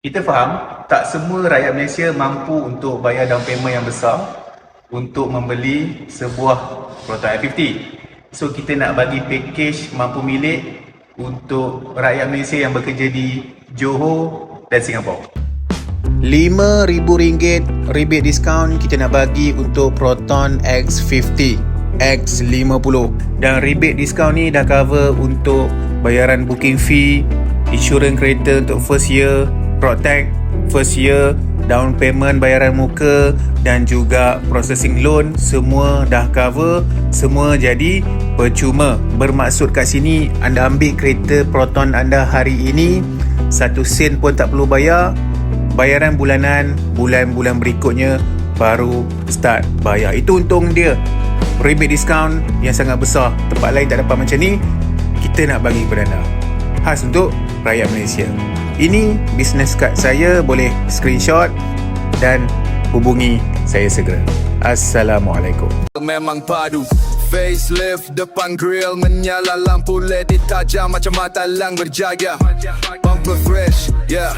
Kita faham tak semua rakyat Malaysia mampu untuk bayar down payment yang besar untuk membeli sebuah Proton F50. So kita nak bagi package mampu milik untuk rakyat Malaysia yang bekerja di Johor dan Singapura. RM5,000 rebate discount kita nak bagi untuk Proton X50, X50. Dan rebate discount ni dah cover untuk bayaran booking fee, insurans kereta untuk first year, Protect first year, down payment bayaran muka dan juga processing loan, semua dah cover, semua jadi percuma. Bermaksud kat sini anda ambil kereta Proton anda hari ini, 1 sen pun tak perlu bayar. Bayaran bulanan, bulan-bulan berikutnya baru start bayar. Itu untung dia. Rebate discount yang sangat besar. Tempat lain tak dapat macam ni, kita nak bagi kepada anda. Khas untuk rakyat Malaysia. Ini business card saya, boleh screenshot dan hubungi saya segera. Assalamualaikum. Memang padu, facelift depan grill, menyala lampu LED tajam macam mata lang berjaga. Bumper fresh, yeah.